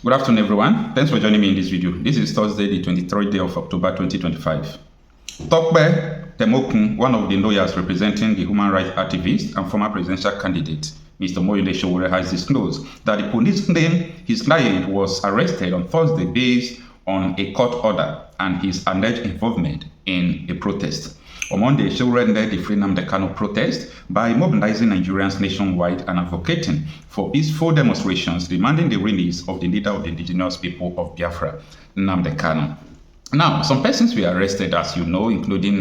Good afternoon, everyone. Thanks for joining me in this video. This is Thursday, the 23rd day of October 2025. Temokun, one of the lawyers representing the human rights activist and former presidential candidate, Mr. Omoyele Sowore, has disclosed that the police claim his client was arrested on Thursday based on a court order and his alleged involvement in a protest. On Monday, Sowore led the Free Nnamdi Kanu protest by mobilizing Nigerians nationwide and advocating for peaceful demonstrations demanding the release of the leader of the Indigenous People of Biafra, Nnamdi Kanu. Now, some persons were arrested, as you know, including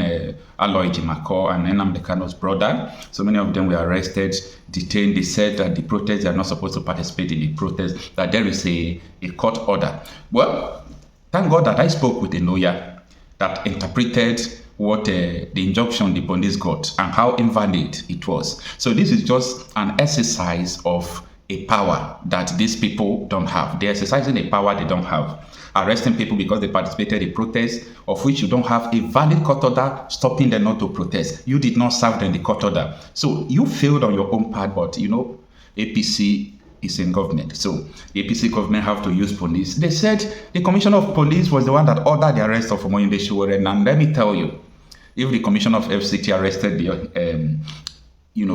Aloy Jimako and Nnamdi Kanu's brother. So many of them were arrested, detained. They said that the protest, they are not supposed to participate in the protest, that there is a court order. Well, thank God that I spoke with a lawyer that interpreted what the injunction the police got and how invalid it was. So this is just an exercise of a power that these people don't have. They're exercising a power they don't have. Arresting people because they participated in protests, of which you don't have a valid court order stopping them not to protest. You did not serve them the court order. So you failed on your own part, but you know, APC is in government. So the APC government have to use police. They said the commissioner of police was the one that ordered the arrest of Omoyele Sowore. And let me tell you, if the commissioner of FCT arrested the,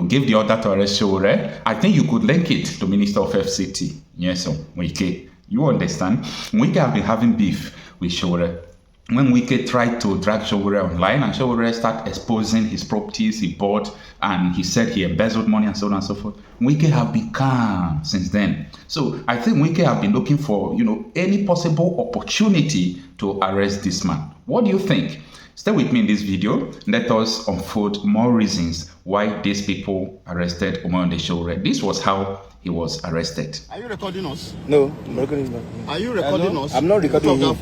gave the order to arrest Sowore, I think you could link it to Minister of FCT. Yes, so Wike, you understand? Wike have been having beef with Sowore. When Wike tried to drag Sowore online and Sowore started exposing his properties he bought and he said he embezzled money and so on and so forth, Wike have been calm since then. So I think Wike have been looking for, any possible opportunity to arrest this man. What do you think? Stay with me in this video. Let us unfold more reasons why these people arrested Omoyele Sowore. This was how he was arrested. Are you recording us? No, I'm recording you. Are you recording us? I'm not recording you.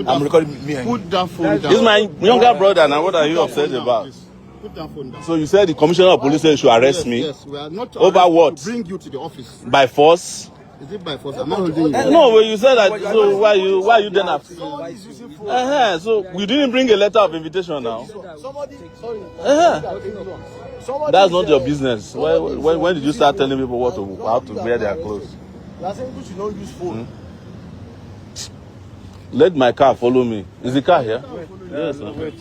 I'm recording me. Put that phone down. This is my younger brother. Now, what are you upset about? Put that phone down. So you said the commissioner of police said you should arrest me? Yes, we are not over what? To bring you to the office. By force? Is it by force? I'm not holding you. No, well, you said that. So why you then have? So you didn't bring a letter of invitation now. That's not your business. When did you start telling people how to wear their clothes? You are saying people should not use phone. Let my car follow me. Is the car here? Yes, sir. Wait.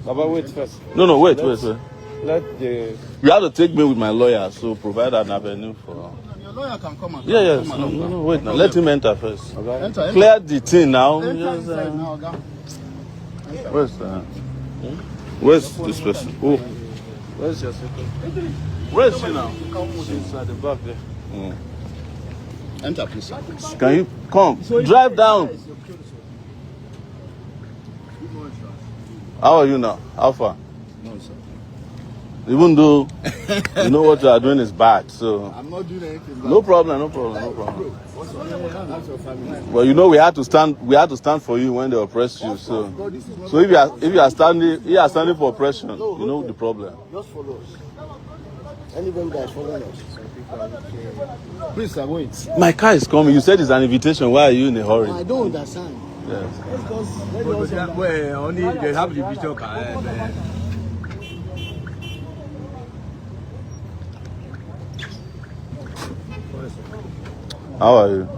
Baba, wait first. No, wait. Let the... You have to take me with my lawyer, so provide an avenue for... Your lawyer can come and Yes. No, wait now. Let him enter first. Okay. Enter. Clear the thing now. Enter inside now, Oga. Where's this person? Oh. Where's your secret? Where is she now? She's at the back there. Enter, please. Can you come? Drive down. How are you now? How far? No, sir. Even though you know what you are doing is bad, so I'm not doing anything. no problem. Well, we had to stand for you when they oppressed you. So if you are standing for oppression, you know the problem. Just follow us. Anybody that is following us. Please, sir, wait. My car is coming. You said it's an invitation. Why are you in a hurry? I don't understand. Yes. Only they have the video card. How are you?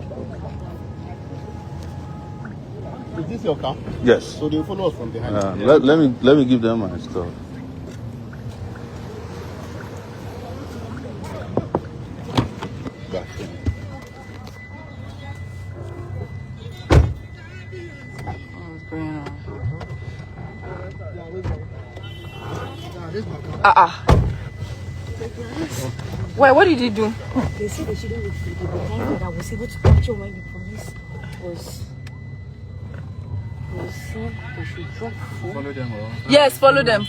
Is this your car? Yes. So they follow us from behind. Let me give them my stuff. Why? What did he do? They said they shouldn't look for the convoy that was able to capture when the police was saying they should drop phone. Follow them all. Yes, follow them.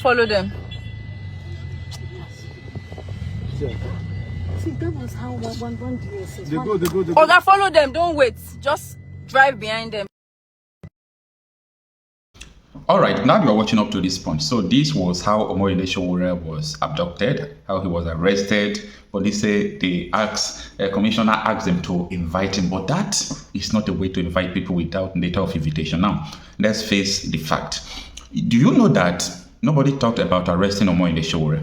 See, that was how one DSS. They go. Oga, follow them. Don't wait. Just drive behind them. All right, now you are watching up to this point. So this was how Omoyele Sowore was abducted, how he was arrested. Police say commissioner asked them to invite him, but that is not a way to invite people without letter of invitation. Now, let's face the fact. Do you know that nobody talked about arresting Omoyele Sowore?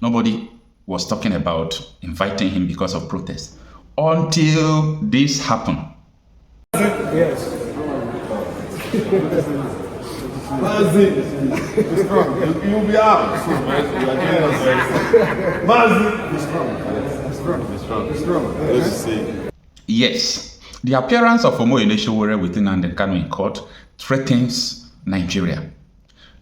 Nobody was talking about inviting him because of protest. until this happened. Yes. You'll be out. Good to see. Yes, the appearance of Omoyele Sowore within Nnamdi Kanu in court threatens Nigeria.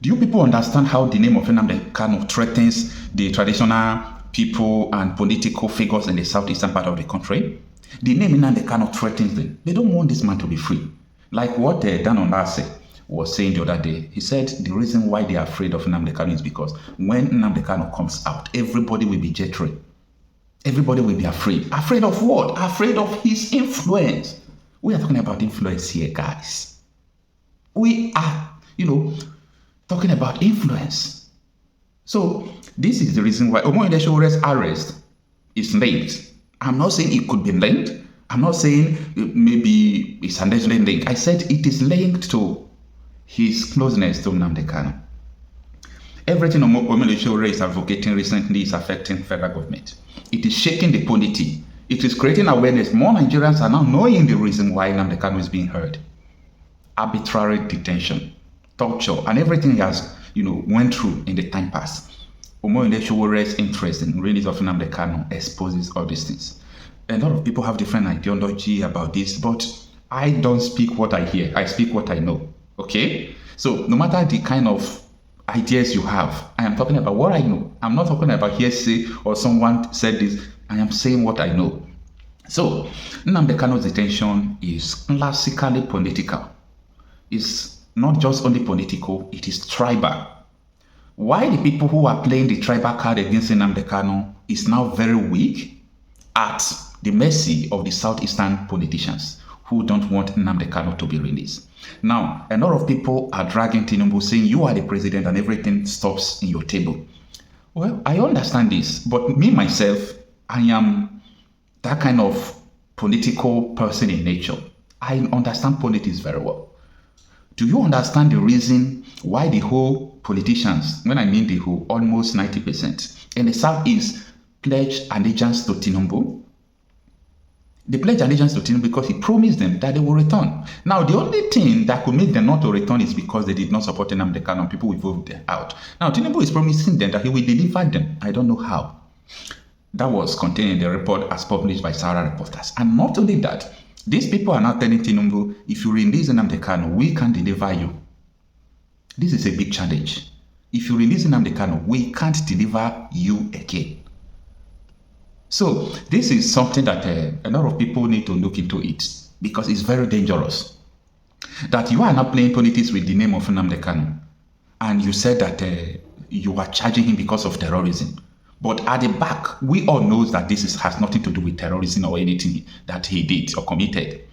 Do you people understand how the name of Nnamdi Kanu threatens the traditional people and political figures in the southeastern part of the country? The name Nnamdi Kanu threatens them. They don't want this man to be free. Like what Dan Ondase was saying the other day. He said the reason why they are afraid of Nnamdi Kanu is because when Nnamdi Kanu comes out, everybody will be jittery. Everybody will be afraid. Afraid of what? Afraid of his influence. We are talking about influence here, guys. We are, talking about influence. So this is the reason why Omoyele Sowore's arrest is linked. I'm not saying it could be linked. I'm not saying maybe it's allegedly linked. I said it is linked to his closeness to Nnamdi Kanu. Everything Omoyele Sowore is advocating recently is affecting federal government. It is shaking the polity. It is creating awareness. More Nigerians are now knowing the reason why Nnamdi Kanu is being heard. Arbitrary detention, torture, and everything he has, went through in the time past. Omoyele Sowore's interest in release of Nnamdi Kanu exposes all these things. A lot of people have different ideology about this, but I don't speak what I hear. I speak what I know. Okay? So no matter the kind of ideas you have, I am talking about what I know. I'm not talking about hearsay or someone said this. I am saying what I know. So Nnamdi Kanu's detention is classically political. It's not just only political, it is tribal. Why the people who are playing the tribal card against Nnamdi Kanu is now very weak at the mercy of the southeastern politicians who don't want Nnamdi Kanu to be released. Now, a lot of people are dragging Tinubu saying you are the president and everything stops in your table. Well, I understand this, but me myself, I am that kind of political person in nature. I understand politics very well. Do you understand the reason why the whole politicians, when I mean the whole, almost 90% in the Southeast pledge allegiance to Tinubu? They pledge allegiance to Tinubu because he promised them that they will return. Now, the only thing that could make them not to return is because they did not support Nnamdi Kanu and people will vote them out. Now, Tinubu is promising them that he will deliver them. I don't know how. That was contained in the report as published by Sarah reporters. And not only that, these people are now telling Tinubu, if you release Nnamdi Kanu, we can deliver you. This is a big challenge. If you release Nnamdi Kanu, we can't deliver you again. So this is something that a lot of people need to look into it because it's very dangerous. That you are not playing politics with the name of Nnamdi Kanu and you said that you are charging him because of terrorism. But at the back, we all know that this has nothing to do with terrorism or anything that he did or committed.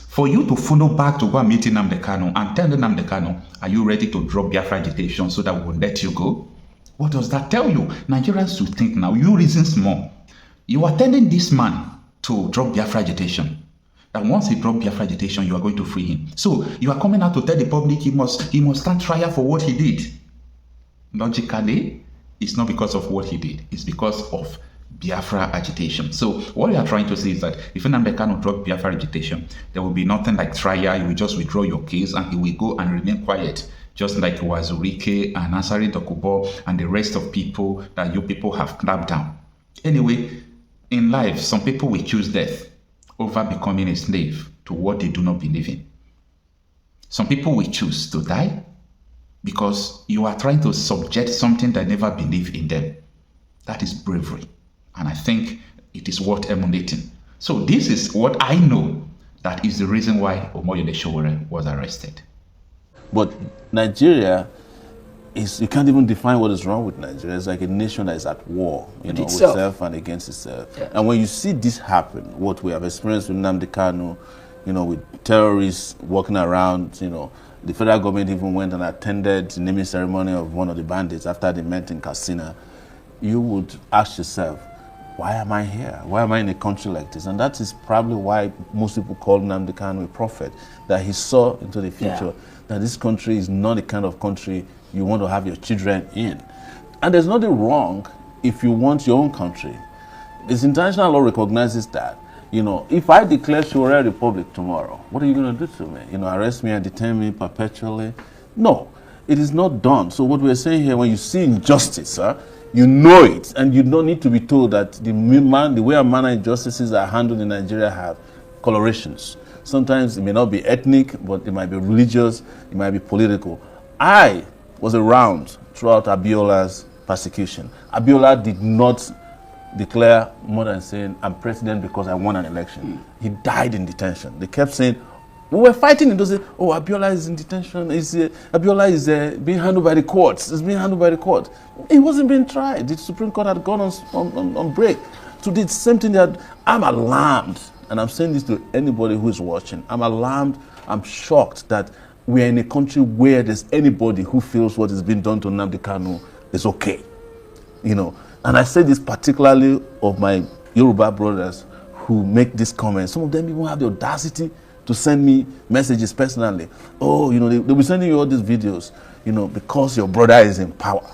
For you to follow back to go and meet Nnamdi Kanu and tell Nnamdi Kanu, are you ready to drop Biafra agitation so that we will let you go? What does that tell you? Nigerians should think now. You reason small. You are telling this man to drop Biafra agitation. And once he drops Biafra agitation, you are going to free him. So you are coming out to tell the public he must stand trial for what he did. Logically, it's not because of what he did. It's because of Biafra agitation. So what we are trying to say is that if Nnamdi Kanu drop Biafra agitation, there will be nothing like trial. You will just withdraw your case and he will go and remain quiet. Just like Wazurike and Asari Dokubo and the rest of people that you people have clamped down. Anyway, in life, some people will choose death over becoming a slave to what they do not believe in. Some people will choose to die because you are trying to subject something that never believed in them. That is bravery. And I think it is worth emulating. So this is what I know that is the reason why Omoyele Sowore was arrested. But Nigeria is, you can't even define what is wrong with Nigeria. It's like a nation that is at war, with itself and against itself. Yeah. And when you see this happen, what we have experienced with Nnamdi Kanu, with terrorists walking around, the federal government even went and attended the naming ceremony of one of the bandits after they met in Katsina, you would ask yourself, why am I here? Why am I in a country like this? And that is probably why most people call Nnamdi Kanu a prophet, that he saw into the future, that this country is not the kind of country you want to have your children in. And there's nothing wrong if you want your own country. This international law recognizes that. You know, if I declare Sowore Republic tomorrow, what are you going to do to me? You know, arrest me and detain me perpetually? No, it is not done. So what we're saying here, when you see injustice, you know it, and you don't need to be told that the way and manner injustices are handled in Nigeria have colorations. Sometimes it may not be ethnic, but it might be religious, it might be political. I was around throughout Abiola's persecution. Abiola did not declare more than saying, I'm president because I won an election. He died in detention. They kept saying, we were fighting, and they said, oh, Abiola is in detention. Abiola is being handled by the courts. It's being handled by the court. He wasn't being tried. The Supreme Court had gone on break. So the same thing that I'm alarmed, and I'm saying this to anybody who is watching. I'm alarmed, I'm shocked that we're in a country where there's anybody who feels what is being done to Nnamdi Kanu is okay. You know, and I say this particularly of my Yoruba brothers who make this comment. Some of them even have the audacity to send me messages personally. Oh, you know, they'll be sending you all these videos, you know, because your brother is in power.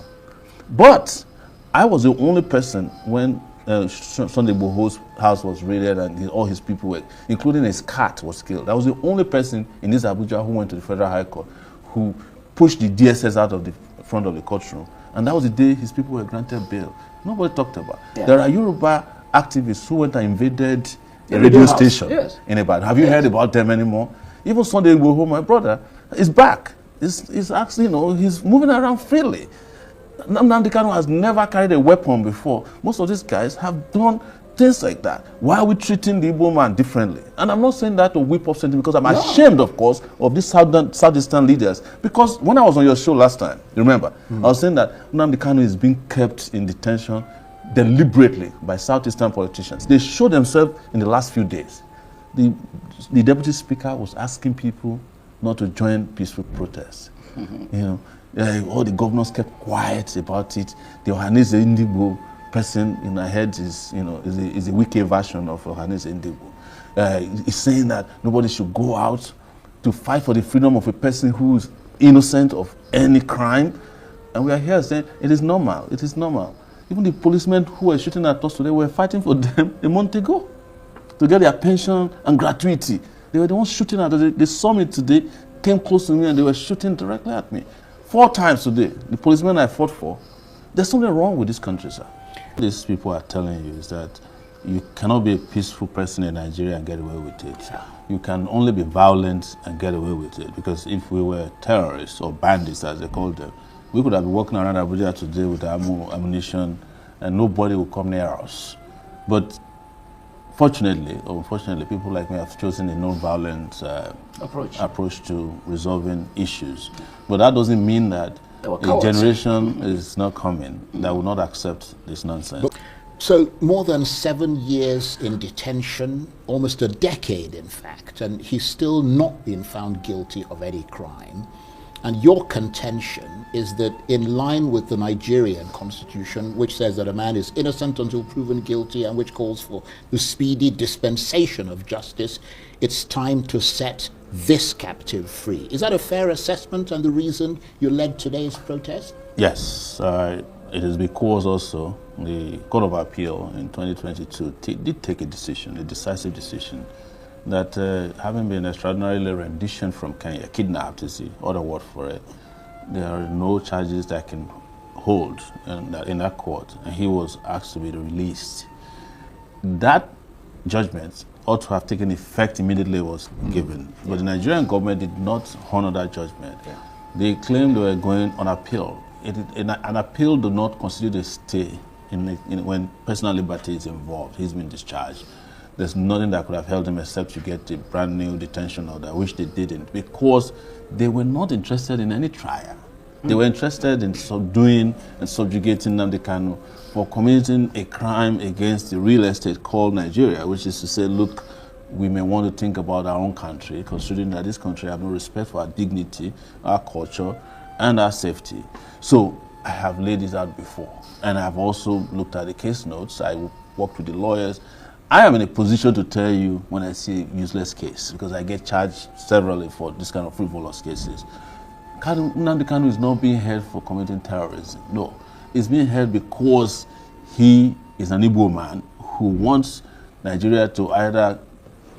But I was the only person when Sunday Igboho's house was raided and all his people were, including his cat, was killed. I was the only person in this Abuja who went to the Federal High Court who pushed the DSS out of the front of the courtroom. And that was the day his people were granted bail. Nobody talked about. Yeah. There are Yoruba activists who went and invaded a radio station in Ibadan. Have you heard about them anymore? Even Sunday Igboho, my brother, is back. He's actually, you know, he's moving around freely. Nnamdi Kanu has never carried a weapon before. Most of these guys have done things like that. Why are we treating the Igbo man differently? And I'm not saying that to whip up something because I'm ashamed, of course, of these Southeastern leaders. Because when I was on your show last time, remember, I was saying that Nnamdi Kanu is being kept in detention deliberately by Southeastern politicians. They showed themselves in the last few days. The deputy speaker was asking people not to join peaceful protests. You know, all the governors kept quiet about it. The Ohaneze Ndigbo person in our head is, you know, is a wicked version of Ohaneze Ndigbo. He's saying that nobody should go out to fight for the freedom of a person who is innocent of any crime. And we are here saying it is normal. It is normal. Even the policemen who were shooting at us today were fighting for them a month ago to get their pension and gratuity. They were the ones shooting at us. They saw me today, came close to me, and they were shooting directly at me. 4 times today. The policemen I fought for. There's something wrong with this country, sir. These people are telling you is that you cannot be a peaceful person in Nigeria and get away with it. You can only be violent and get away with it. Because if we were terrorists or bandits, as they call them, we could have been walking around Abuja today with ammunition and nobody would come near us. But fortunately or unfortunately, people like me have chosen a non-violent approach to resolving issues. But that doesn't mean that a generation is not coming that will not accept this nonsense. So more than 7 years in detention, almost a decade in fact, and he's still not been found guilty of any crime. And your contention is that in line with the Nigerian constitution, which says that a man is innocent until proven guilty and which calls for the speedy dispensation of justice, it's time to set this captive free. Is that a fair assessment and the reason you led today's protest? Yes, it is because also the Court of Appeal in 2022 did take a decision, a decisive decision, that having been extraordinarily renditioned from Kenya, kidnapped is the other word for it, there are no charges that can hold in that court, and he was asked to be released. That judgment ought to have taken effect immediately it was given, but the Nigerian government did not honor that judgment. They claimed they were going on appeal. An appeal do not constitute a stay when personal liberty is involved. He's been discharged. There's nothing that could have held them except to get a brand new detention order, which they didn't, because they were not interested in any trial. They were interested in subduing and subjugating Nnamdi Kanu for committing a crime against the real estate called Nigeria, which is to say, look, we may want to think about our own country, considering that this country has no respect for our dignity, our culture, and our safety. So I have laid this out before, and I have also looked at the case notes. I worked with the lawyers. I am in a position to tell you when I see a useless case, because I get charged severally for this kind of frivolous cases. Nnamdi Kanu is not being held for committing terrorism. No, he's being held because he is an Igbo man who wants Nigeria to either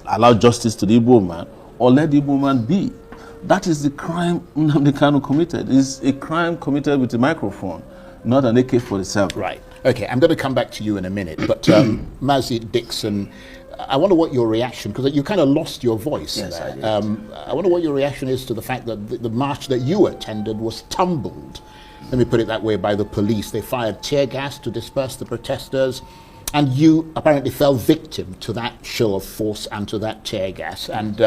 allow justice to the Igbo man or let the Igbo man be. That is the crime Nnamdi Kanu committed. It's a crime committed with a microphone, not an AK-47. Right. Okay, I'm going to come back to you in a minute. But Mazi Dixon, I wonder what your reaction, because you kind of lost your voice yes, there. I did. I wonder what your reaction is to the fact that the march that you attended was tumbled, let me put it that way, by the police. They fired tear gas to disperse the protesters, and you apparently fell victim to that show of force and to that tear gas. And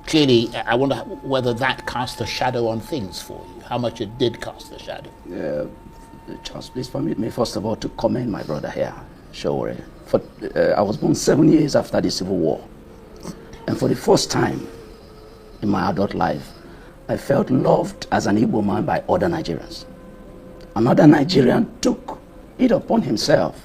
clearly, I wonder whether that cast a shadow on things for you, how much it did cast a shadow. Charles, please permit me first of all to commend my brother here, Sowore. I was born 7 years after the Civil War, and for the first time in my adult life, I felt loved as an Igbo man by other Nigerians. Another Nigerian took it upon himself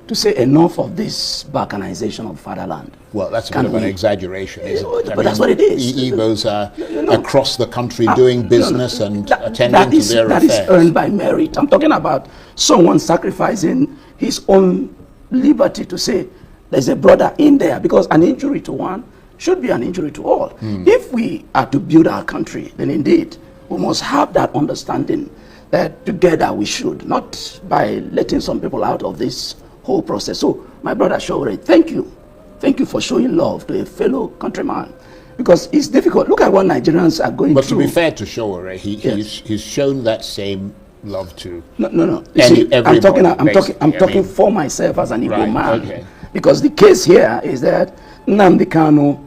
to say enough of this balkanization of fatherland. Well, that's a bit of an exaggeration, isn't it? But that's what it is. Igbos are across the country doing business and attending to their affairs. That is earned by merit. I'm talking about someone sacrificing his own liberty to say there's a brother in there, because an injury to one should be an injury to all. If we are to build our country, then indeed we must have that understanding that together we should, not by letting some people out of this whole process. So, my brother Sowore, thank you. Thank you for showing love to a fellow countryman, because it's difficult. Look at what Nigerians are going through. But to be fair to Sowore, he's shown that same love to. No. I'm talking for myself as an Igbo man. Okay. Because the case here is that Nnamdi Kanu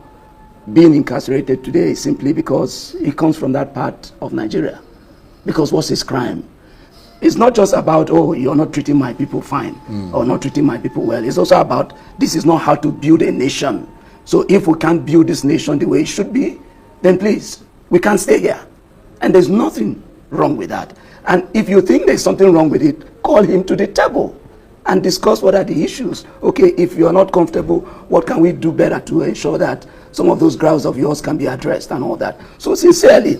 being incarcerated today is simply because he comes from that part of Nigeria. Because what's his crime? It's not just about, oh, you're not treating my people fine or not treating my people well. It's also about, this is not how to build a nation. So if we can't build this nation the way it should be, then please, we can't stay here. And there's nothing wrong with that. And if you think there's something wrong with it, call him to the table and discuss what are the issues. Okay, if you're not comfortable, what can we do better to ensure that some of those grounds of yours can be addressed and all that. So sincerely,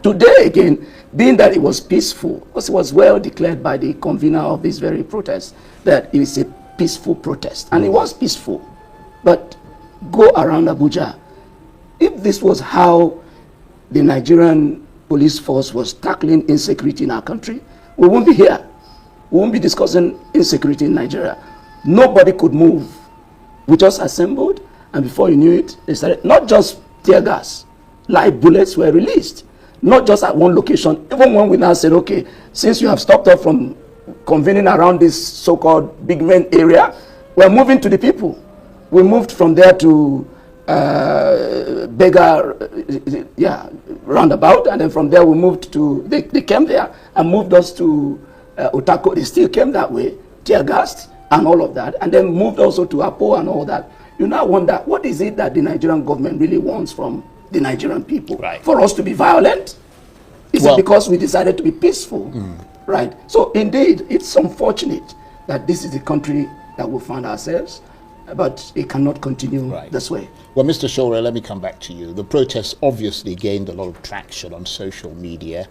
today again, being that it was peaceful, because it was well declared by the convener of this very protest that it is a peaceful protest, and it was peaceful. But go around Abuja, if this was how the Nigerian police force was tackling insecurity in our country, we won't be here. We won't be discussing insecurity in Nigeria. Nobody could move. We just assembled, and before you knew it, they started, not just tear gas, live bullets were released. Not just at one location. Even when we now said, okay, since you have stopped us from convening around this so-called big men area, we're moving to the people. We moved from there to roundabout, and then from there we moved to, they came there and moved us to Otako. They still came that way, tear gassed and all of that, and then moved also to Apo and all that. You now wonder, what is it that the Nigerian government really wants from the Nigerian people? Right. For us to be violent? Is it because we decided to be peaceful? Right. So indeed, it's unfortunate that this is the country that we find ourselves, but it cannot continue this way. Well, Mr. Sowore, let me come back to you. The protests obviously gained a lot of traction on social media.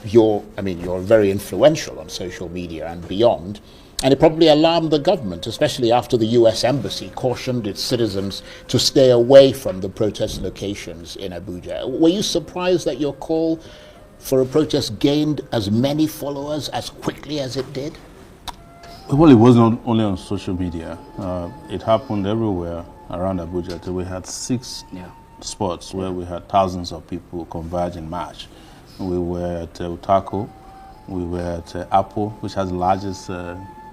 You're very influential on social media and beyond. And it probably alarmed the government, especially after the US Embassy cautioned its citizens to stay away from the protest locations in Abuja. Were you surprised that your call for a protest gained as many followers as quickly as it did? Well, it wasn't only on social media. It happened everywhere around Abuja. We had 6 spots where we had thousands of people converge in march. We were at Utako, we were at Apo, which has the largest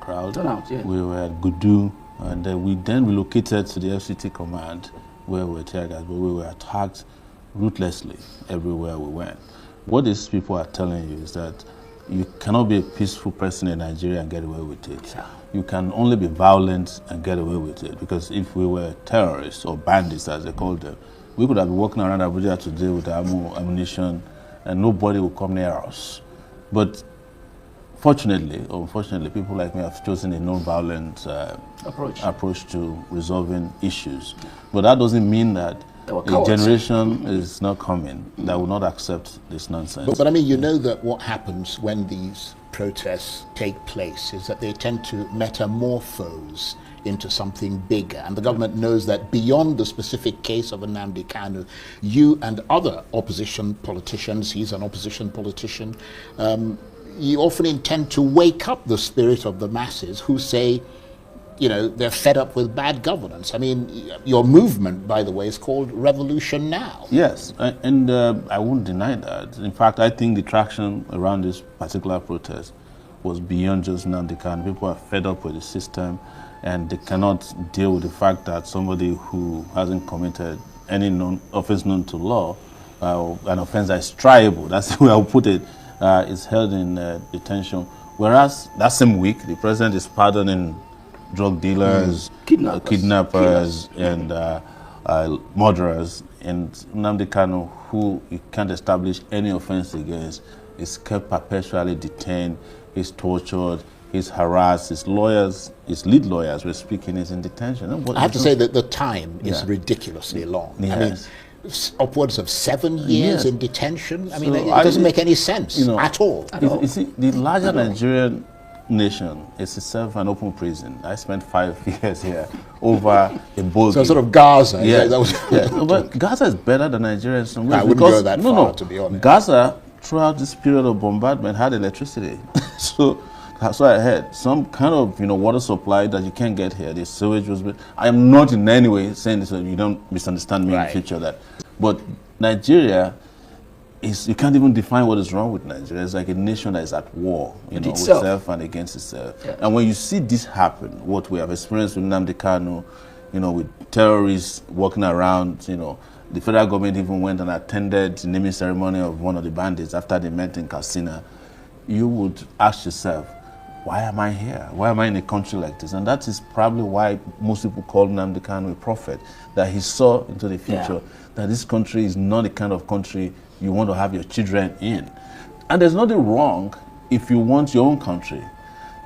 crowd. Turnout, yeah. We were at Gudu, and then we relocated to the FCT command where we were tear gas, but we were attacked ruthlessly everywhere we went. What these people are telling you is that you cannot be a peaceful person in Nigeria and get away with it. Yeah. You can only be violent and get away with it, because if we were terrorists or bandits, as they call them, we could have been walking around Abuja today with ammunition and nobody would come near us. But fortunately, or unfortunately, people like me have chosen a non-violent approach to resolving issues. But that doesn't mean that a generation is not coming that will not accept this nonsense. But I mean, you know that what happens when these protests take place is that they tend to metamorphose into something bigger. And the government knows that beyond the specific case of Nnamdi Kanu, you and other opposition politicians, he's an opposition politician, you often intend to wake up the spirit of the masses who say, you know, they're fed up with bad governance. I mean, your movement, by the way, is called Revolution Now. Yes, and I won't deny that. In fact, I think the traction around this particular protest was beyond just Nnamdi Kanu. People are fed up with the system, and they cannot deal with the fact that somebody who hasn't committed any offense known to law, an offense that is triable, that's the way I'll put it, is held in detention. Whereas that same week, the president is pardoning drug dealers, kidnappers and murderers, and Nnamdi Kanu, who you can't establish any offense against, is kept perpetually detained, is tortured, is harassed, his lawyers, his lead lawyers were speaking, is in detention. I have to say that the time is ridiculously long. Yes. I mean, upwards of 7 years in detention. I mean, So it doesn't make any sense at all. You see, the larger Nigerian nation is itself an open prison. I spent 5 years here over a boat. So sort of Gaza. Yeah, That was but Gaza is better than Nigeria in some ways. I wouldn't go that far, to be honest. Gaza, throughout this period of bombardment, had electricity. So that's what I heard. Some kind of water supply that you can't get here. The sewage was. I am not in any way saying this, so you don't misunderstand me in the future. But Nigeria is, you can't even define what is wrong with Nigeria. It's like a nation that is at war, with itself and against itself. Yeah. And when you see this happen, what we have experienced with Nnamdi Kanu, with terrorists walking around, the federal government even went and attended the naming ceremony of one of the bandits after they met in Katsina, you would ask yourself, why am I here? Why am I in a country like this? And that is probably why most people call Nnamdi Kanu a prophet, that he saw into the future, that this country is not the kind of country you want to have your children in. And there's nothing wrong if you want your own country.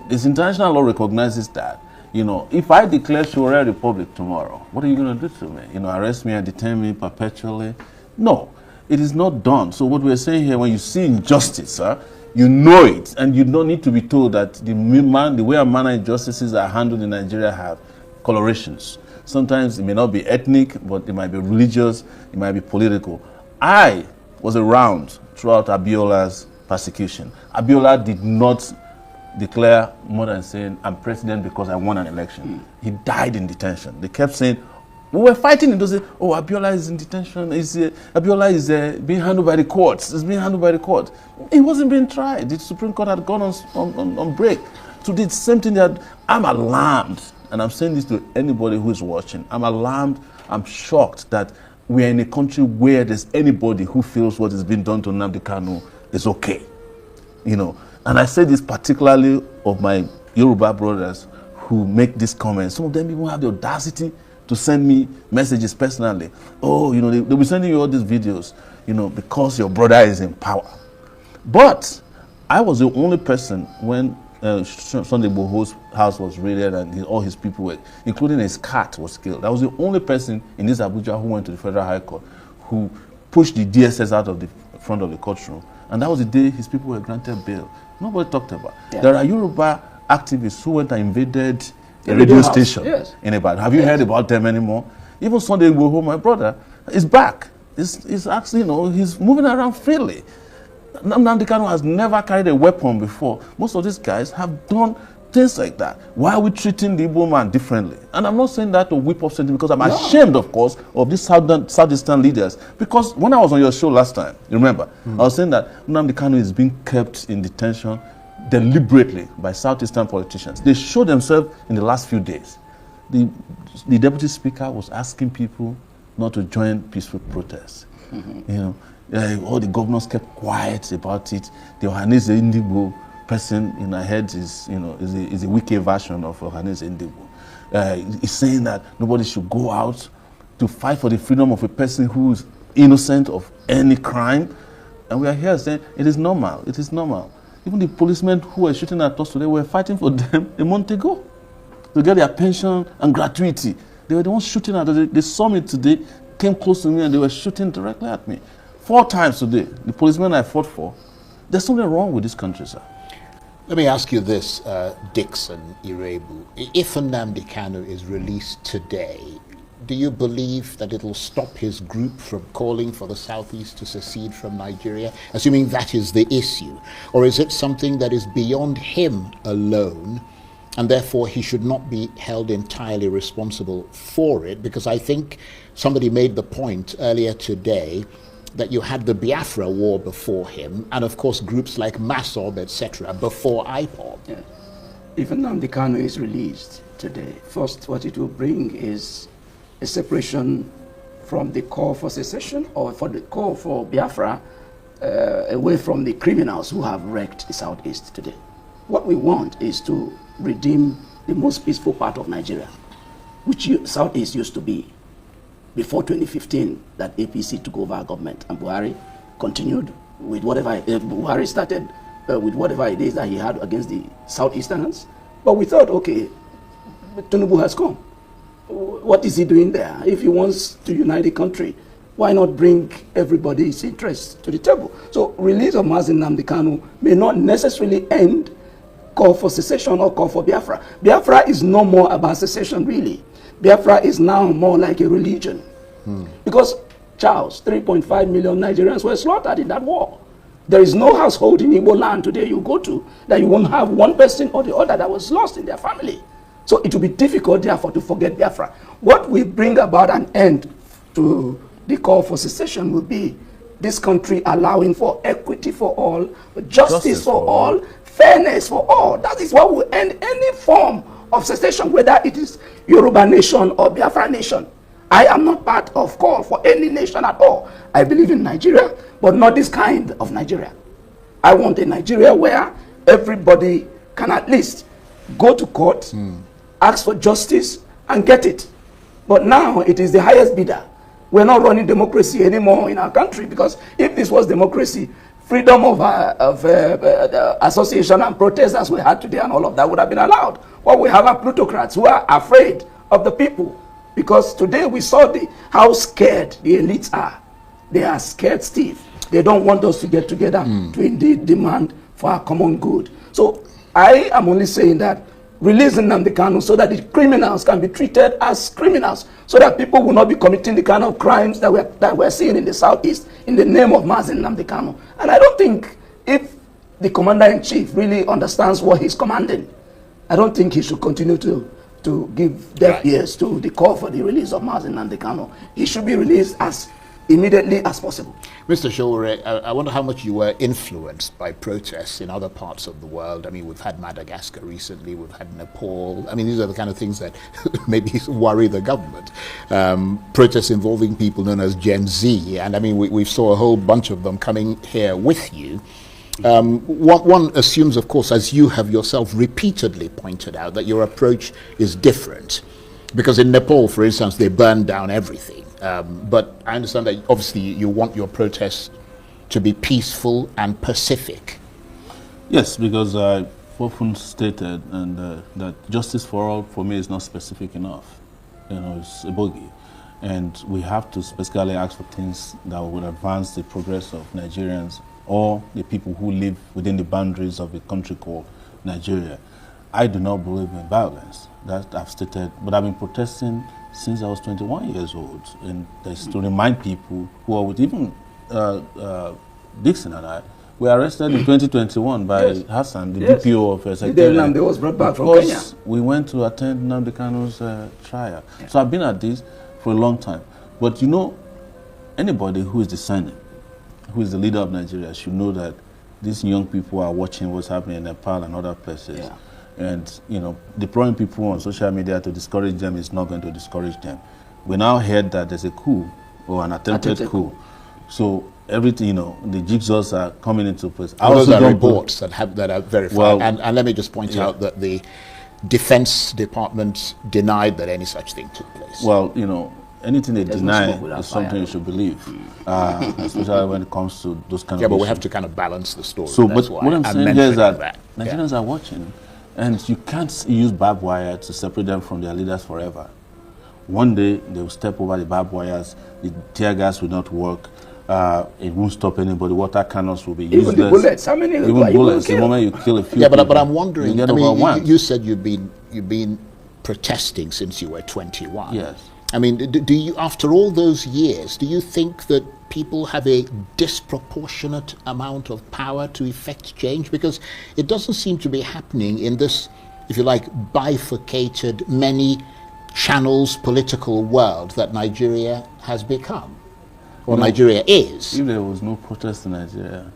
This international law recognizes that. If I declare Sowore Republic tomorrow, what are you going to do to me? Arrest me and detain me perpetually? No, it is not done. So what we're saying here, when you see injustice, you know it, and you don't need to be told that the way and manner injustices are handled in Nigeria have colorations. Sometimes it may not be ethnic, but it might be religious, it might be political. I was around throughout Abiola's persecution. Abiola did not declare more than saying, I'm president because I won an election. He died in detention. They kept saying, we were fighting and they said, oh, Abiola is in detention. Abiola is being handled by the courts. It's being handled by the court. He wasn't being tried. The Supreme Court had gone on break. So the same thing that I'm alarmed, and I'm saying this to anybody who is watching. I'm alarmed, I'm shocked that we are in a country where there's anybody who feels what is being done to Nnamdi Kanu is okay. And I say this particularly of my Yoruba brothers who make these comments. Some of them even have the audacity to send me messages personally. Oh, they'll be sending you all these videos, because your brother is in power. But I was the only person when Sunday Igboho's house was raided and all his people were, including his cat, was killed. I was the only person in this Abuja who went to the Federal High Court, who pushed the DSS out of the front of the courtroom. And that was the day his people were granted bail. Nobody talked about it. Yeah. There are Yoruba activists who went and invaded a radio station in Ibadan. Have you heard about them anymore? Even Sunday Igboho, my brother, is back. He's actually, he's moving around freely. Nnamdi Kanu has never carried a weapon before. Most of these guys have done things like that. Why are we treating the Igbo man differently? And I'm not saying that to whip up something, because I'm ashamed, of course, of these Southeastern leaders. Because when I was on your show last time, you remember, I was saying that Nnamdi Kanu is being kept in detention deliberately by Southeastern politicians. They showed themselves in the last few days. The deputy speaker was asking people not to join peaceful protests. All the governors kept quiet about it. The Ohaneze Ndigbo person, I heard is a wicked version of Ohaneze Ndigbo. He's saying that nobody should go out to fight for the freedom of a person who is innocent of any crime. And we are here saying it is normal. It is normal. Even the policemen who were shooting at us today were fighting for them a month ago to get their pension and gratuity. They were the ones shooting at us. They saw me today, came close to me, and they were shooting directly at me. 4 times today, the policemen I fought for. There's something wrong with this country, sir. Let me ask you this, Dixon Irebu. If Nnamdi Kanu is released today, do you believe that it'll stop his group from calling for the Southeast to secede from Nigeria, assuming that is the issue? Or is it something that is beyond him alone, and therefore he should not be held entirely responsible for it? Because I think somebody made the point earlier today that you had the Biafra war before him, and of course groups like MASOB, etc., before IPOB. Yeah. If Nnamdi Kanu is released today, first what it will bring is a separation from the call for secession or for the call for Biafra away from the criminals who have wrecked the Southeast today. What we want is to redeem the most peaceful part of Nigeria, which Southeast used to be before 2015, that APC took over our government, and Buhari continued with whatever, Buhari started with whatever it is that he had against the Southeasterners. But we thought, okay, Tinubu has come. What is he doing there? If he wants to unite the country, why not bring everybody's interests to the table? So release of Nnamdi Kanu may not necessarily end call for secession or call for Biafra. Biafra is no more about secession, really. Biafra is now more like a religion. Because, Charles, 3.5 million Nigerians were slaughtered in that war. There is no household in Igbo land today you go to that you won't have one person or the other that was lost in their family. So it will be difficult, therefore, to forget Biafra. What will bring about an end to the call for secession will be this country allowing for equity for all, justice for all, fairness for all. That is what will end any form of secession, whether it is Yoruba nation or Biafra nation. I am not part of call for any nation at all. I believe in Nigeria, but not this kind of Nigeria. I want a Nigeria where everybody can at least go to court, ask for justice, and get it. But now it is the highest bidder. We're not running democracy anymore in our country, because if this was democracy, freedom of association and protest as we had today and all of that would have been allowed. What we have are plutocrats who are afraid of the people, because today we saw how scared the elites are. They are scared stiff. They don't want us to get together to indeed demand for our common good. So I am only saying that releasing Nnamdi Kanu so that the criminals can be treated as criminals, so that people will not be committing the kind of crimes that we're seeing in the Southeast in the name of Nnamdi Kanu. And I don't think, if the commander-in-chief really understands what he's commanding, I don't think he should continue to give deaf ears to the call for the release of Nnamdi Kanu. He should be released as immediately as possible. Mr. Sowore, I wonder how much you were influenced by protests in other parts of the world. I mean, we've had Madagascar recently, we've had Nepal. I mean, these are the kind of things that maybe worry the government. Protests involving people known as Gen Z, and I mean, we saw a whole bunch of them coming here with you. One assumes, of course, as you have yourself repeatedly pointed out, that your approach is different. Because in Nepal, for instance, they burned down everything. But I understand that obviously you want your protests to be peaceful and pacific. Yes, because I've often stated that justice for all, for me, is not specific enough. You know, it's a bogey. And we have to specifically ask for things that would advance the progress of Nigerians or the people who live within the boundaries of a country called Nigeria. I do not believe in violence. That I've stated, but I've been protesting since I was 21 years old, and that's to remind people who are with even Dixon and I were arrested in 2021 by Hassan, the DPO of Secretariat. They was brought back from Kenya. We went to attend Nnamdi Kanu's trial. Yeah. So I've been at this for a long time. But you know, anybody who is discerning, who is the leader of Nigeria, should know that these young people are watching what's happening in Nepal and other places. Yeah. And, you know, deploying people on social media to discourage them is not going to discourage them. We now heard that there's a coup or an attempted coup. So everything, you know, the jigsaws are coming into place. Those are reports that are verified. Well, and let me just point out that the Defense Department denied that any such thing took place. Well, you know, anything they deny is something you should believe, especially when it comes to those kind of issues. But we have to kind of balance the story. So, but what I'm saying is that Nigerians are watching. And you can't use barbed wire to separate them from their leaders forever. One day, they will step over the barbed wires, the tear gas will not work, it won't stop anybody. Water cannons will be useless. Even the bullets. How many? Even bullets. The moment you kill a few Yeah, people, but I'm wondering. you get I mean, overwhelmed. you said you've been protesting since you were 21. Yes. I mean, do you, after all those years, do you think that people have a disproportionate amount of power to effect change? Because it doesn't seem to be happening in this, if you like, bifurcated, many channels political world that Nigeria has become, or Nigeria is. If there was no protest in Nigeria,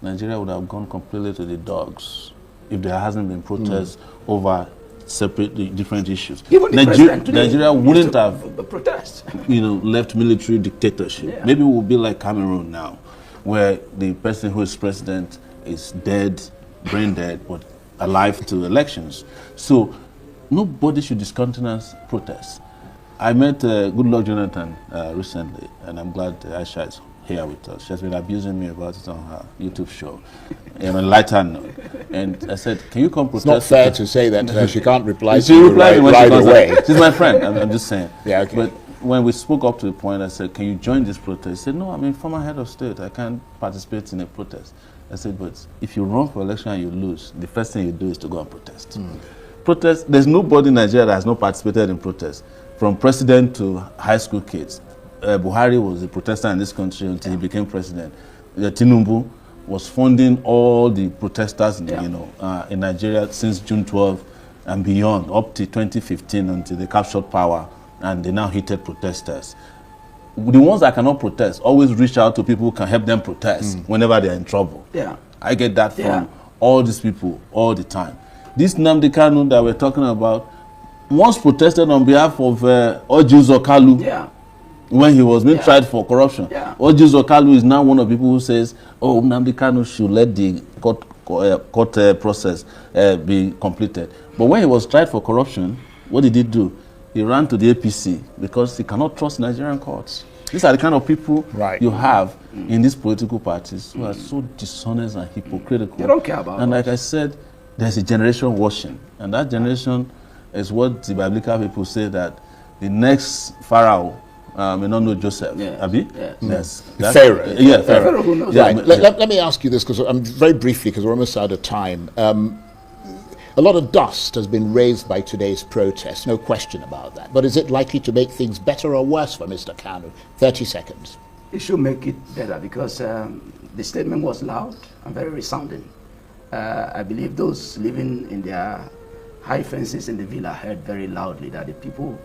Nigeria would have gone completely to the dogs. If there hasn't been protests over separate different issues, Even Nigeria wouldn't have protest. Left military dictatorship. Yeah. Maybe we'll be like Cameroon now, where the person who is president is dead, brain dead, but alive to elections. So nobody should discountenance protests. I met Goodluck Jonathan recently, and I'm glad Aisha is here with us. She has been abusing me about it on her YouTube show. On a lighter note. And I said, can you come protest? It's not fair to say that she can't reply she to you replied when right she comes away. out. She's my friend, I'm just saying. Yeah, okay. But when we spoke up to the point, I said, can you join this protest? He said, no, I'm a former head of state. I can't participate in a protest. I said, but if you run for election and you lose, the first thing you do is to go and protest. Protest, there's nobody in Nigeria that has not participated in protests, from president to high school kids. Buhari was a protester in this country until he became president. Tinubu was funding all the protesters in Nigeria since June 12 and beyond, up to 2015 until they captured power and they now hated protesters. The ones that cannot protest always reach out to people who can help them protest whenever they're in trouble. Yeah. I get that from all these people all the time. This Nnamdi Kanu that we're talking about once protested on behalf of Oji Zokalu when he was being tried for corruption. Oji Zokalu is now one of the people who says, oh, Nnamdi Kanu should let the court process be completed. But when he was tried for corruption, what did he do? He ran to the APC because he cannot trust Nigerian courts. These are the kind of people you have in these political parties who are so dishonest and hypocritical. They don't care about And like I said, there's a generation watching. And that generation is what the biblical people say that the next Pharaoh may not know Joseph. Abi? Yes. Pharaoh. Yeah, Pharaoh. Who knows? Right. Let me ask you this, because I'm very briefly, because we're almost out of time. A lot of dust has been raised by today's protest, no question about that. But is it likely to make things better or worse for Mr. Kanu? 30 seconds. It should make it better because the statement was loud and very resounding. I believe those living in their high fences in the villa heard very loudly that the people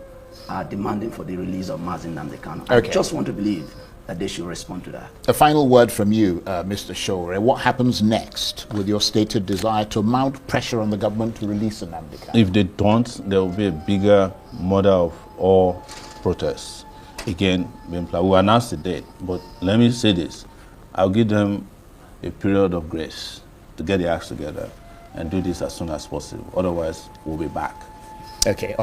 are demanding for the release of Nnamdi Kanu. I just want to believe that they should respond to that. A final word from you, Mr. Sowore. What happens next with your stated desire to mount pressure on the government to release Nnamdi Kanu? If they don't, there will be a bigger murder of all protests. Again, we will announce the date, but let me say this. I'll give them a period of grace to get their acts together and do this as soon as possible. Otherwise, we'll be back. Okay.